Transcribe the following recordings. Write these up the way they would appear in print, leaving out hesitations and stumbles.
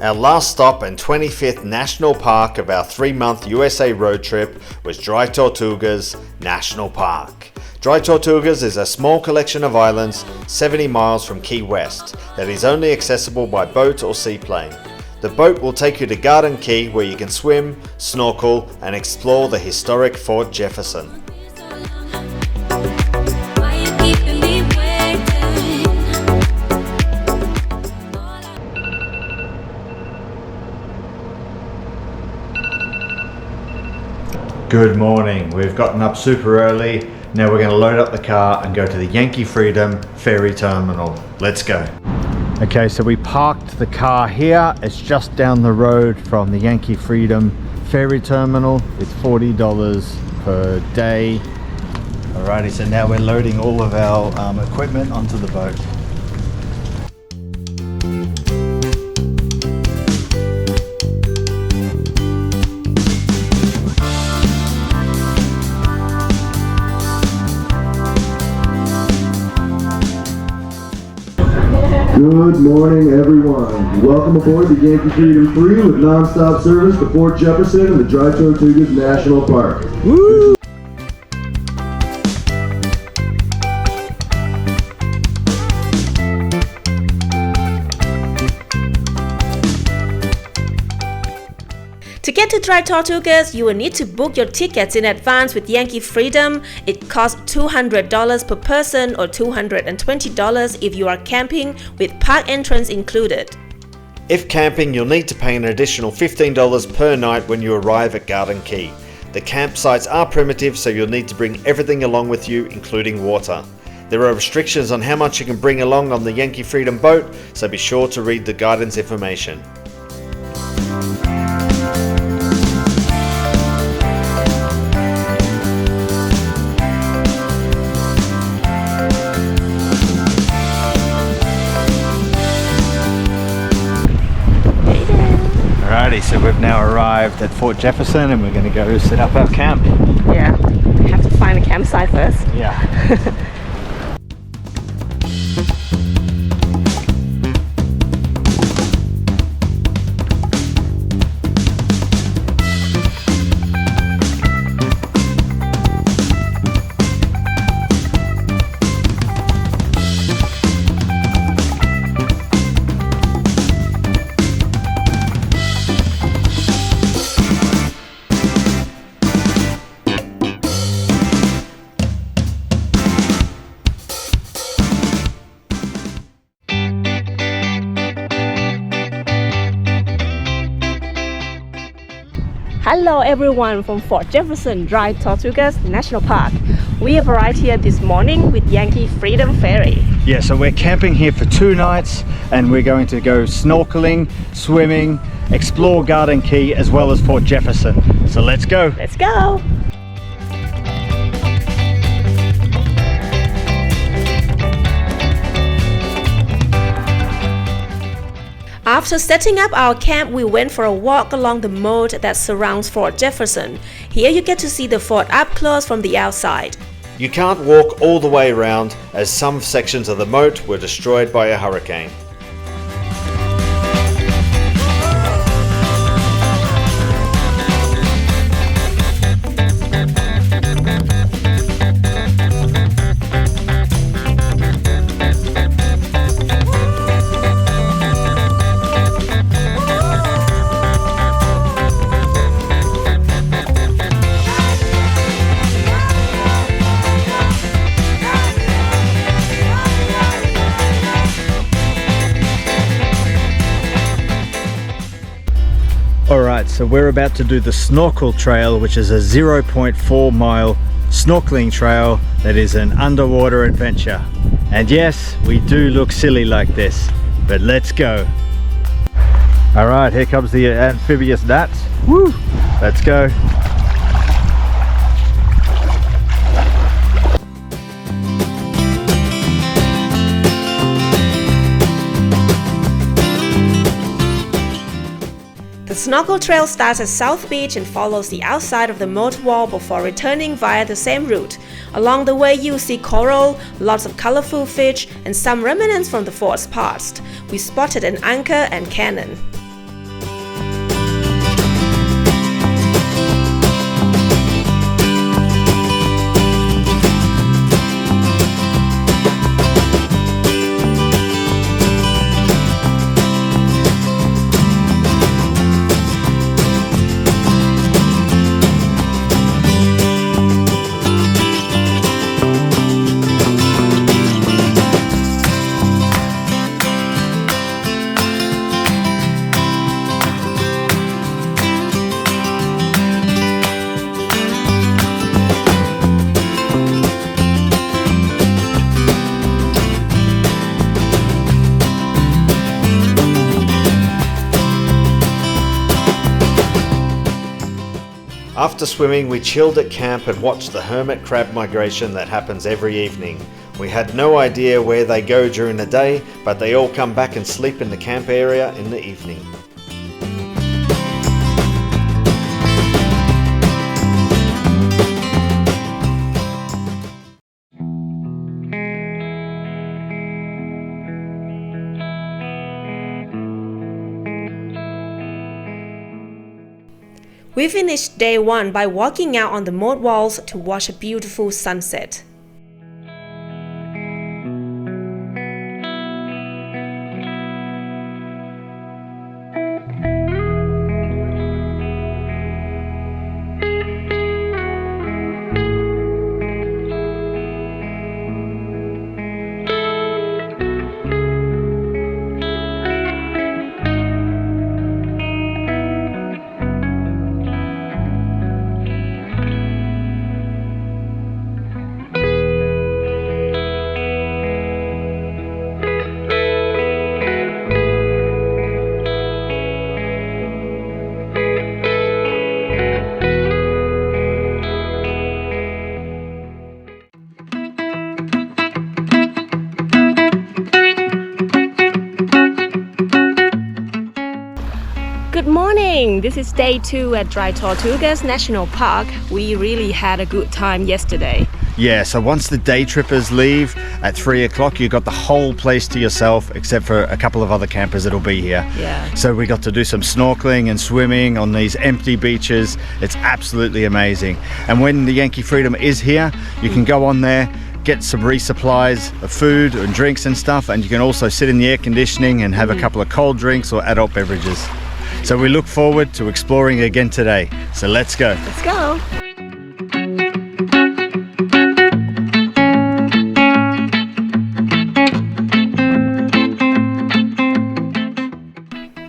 Our last stop and 25th national park of our 3-month USA road trip was Dry Tortugas National Park. Dry Tortugas is a small collection of islands 70 miles from Key West that is only accessible by boat or seaplane. The boat will take you to Garden Key where you can swim, snorkel and explore the historic Fort Jefferson. Good morning. We've gotten up super early. Now we're going to load up the car and go to the Yankee Freedom Ferry Terminal. Let's go. Okay, so we parked the car here. It's just down the road from the Yankee Freedom Ferry Terminal. It's $40 per day. Alrighty, so now we're loading all of our equipment onto the boat. Good morning, everyone. Welcome aboard the Yankee Freedom 3 with non-stop service to Fort Jefferson and the Dry Tortugas National Park. Woo! To get to Dry Tortugas, you will need to book your tickets in advance with Yankee Freedom. It costs $200 per person or $220 if you are camping with park entrance included. If camping, you'll need to pay an additional $15 per night when you arrive at Garden Key. The campsites are primitive, so you'll need to bring everything along with you, including water. There are restrictions on how much you can bring along on the Yankee Freedom boat, so be sure to read the guidance information. Alrighty, so we've now arrived at Fort Jefferson and we're going to go set up our camp. Yeah, we have to find a campsite first. Yeah. Hello everyone from Fort Jefferson, Dry Tortugas National Park. We have arrived here this morning with Yankee Freedom Ferry. Yeah, so we're camping here for 2 nights and we're going to go snorkeling, swimming, explore Garden Key as well as Fort Jefferson. So let's go. Let's go. After setting up our camp, we went for a walk along the moat that surrounds Fort Jefferson. Here you get to see the fort up close from the outside. You can't walk all the way around as some sections of the moat were destroyed by a hurricane. Alright, so we're about to do the Snorkel trail, which is a 0.4 mile snorkeling trail that is an underwater adventure. And yes, we do look silly like this, but let's go. Alright, here comes the amphibious gnats. Woo! Let's go. The Snorkel Trail starts at South Beach and follows the outside of the moat wall before returning via the same route. Along the way you'll see coral, lots of colorful fish, and some remnants from the fort's past. We spotted an anchor and cannon. After swimming, we chilled at camp and watched the hermit crab migration that happens every evening. We had no idea where they go during the day, but they all come back and sleep in the camp area in the evening. We finished day 1 by walking out on the Moat walls to watch a beautiful sunset. Good morning! This is day 2 at Dry Tortugas National Park. We really had a good time yesterday. Yeah, so once the day trippers leave at 3 o'clock, you got the whole place to yourself, except for a couple of other campers that'll be here. Yeah. So we got to do some snorkeling and swimming on these empty beaches. It's absolutely amazing. And when the Yankee Freedom is here, you can go on there, get some resupplies of food and drinks and stuff, and you can also sit in the air conditioning and have a couple of cold drinks or adult beverages. So we look forward to exploring again today. So let's go. Let's go!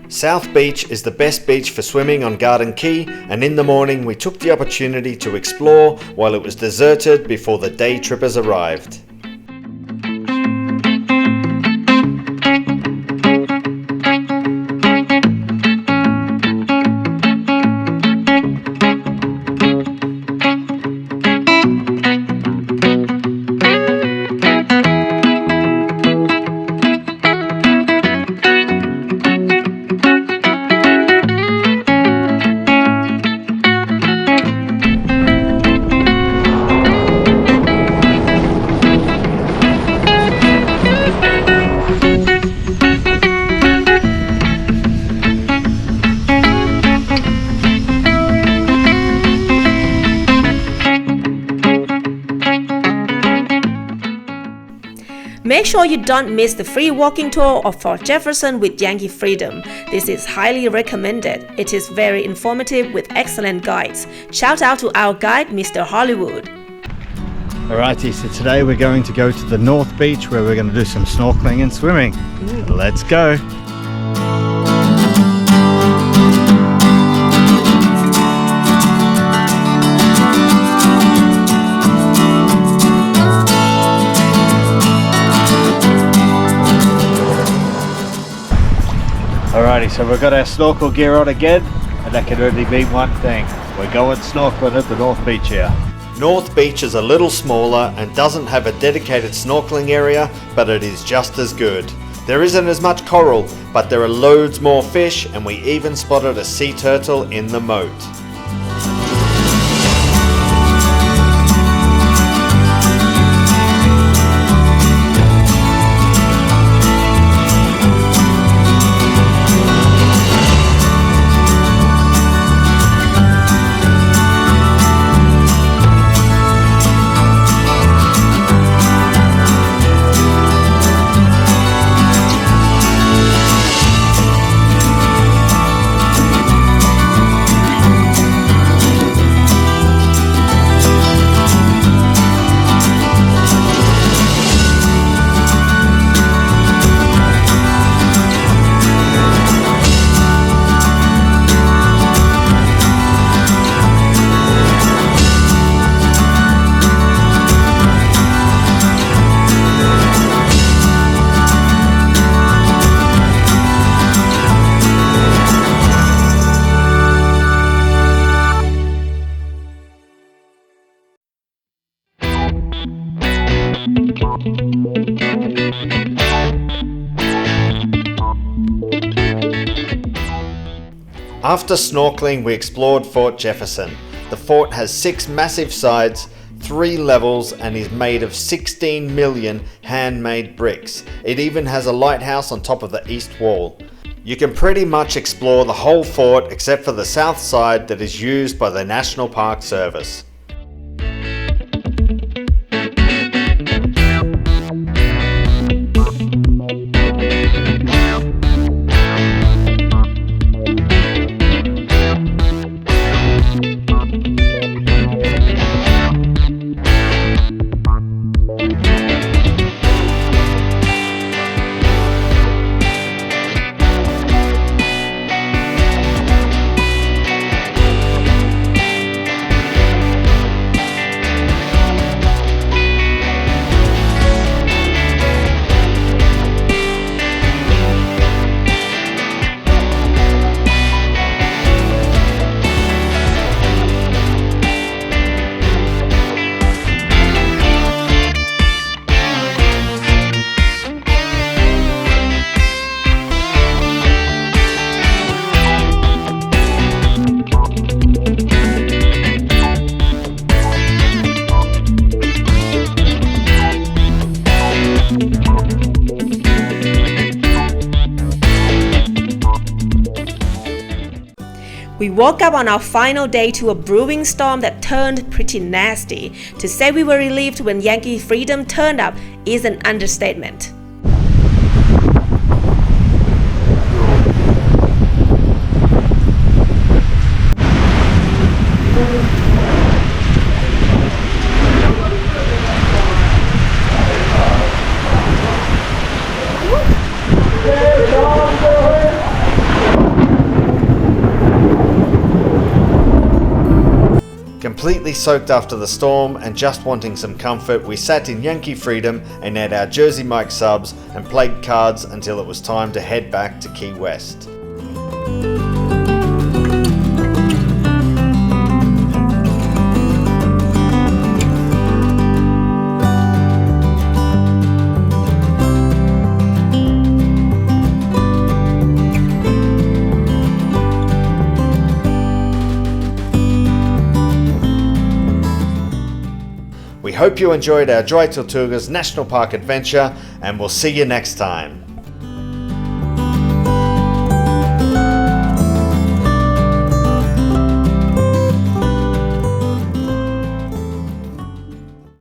South Beach is the best beach for swimming on Garden Key, and in the morning we took the opportunity to explore while it was deserted before the day trippers arrived. Make sure you don't miss the free walking tour of Fort Jefferson with Yankee Freedom. This is highly recommended. It is very informative with excellent guides. Shout out to our guide, Mr. Hollywood. Alrighty, so today we're going to go to the North Beach where we're going to do some snorkeling and swimming. Let's go! Alrighty, so we've got our snorkel gear on again, and that can only mean one thing. We're going snorkeling at the North Beach here. North Beach is a little smaller and doesn't have a dedicated snorkeling area, but it is just as good. There isn't as much coral, but there are loads more fish, and we even spotted a sea turtle in the moat. After snorkeling, we explored Fort Jefferson. The fort has 6 massive sides, 3 levels, and is made of 16 million handmade bricks. It even has a lighthouse on top of the east wall. You can pretty much explore the whole fort except for the south side that is used by the National Park Service. We woke up on our final day to a brewing storm that turned pretty nasty. To say we were relieved when Yankee Freedom turned up is an understatement. Completely soaked after the storm and just wanting some comfort, we sat in Yankee Freedom and ate our Jersey Mike subs and played cards until it was time to head back to Key West. We hope you enjoyed our Dry Tortugas National Park adventure, and we'll see you next time.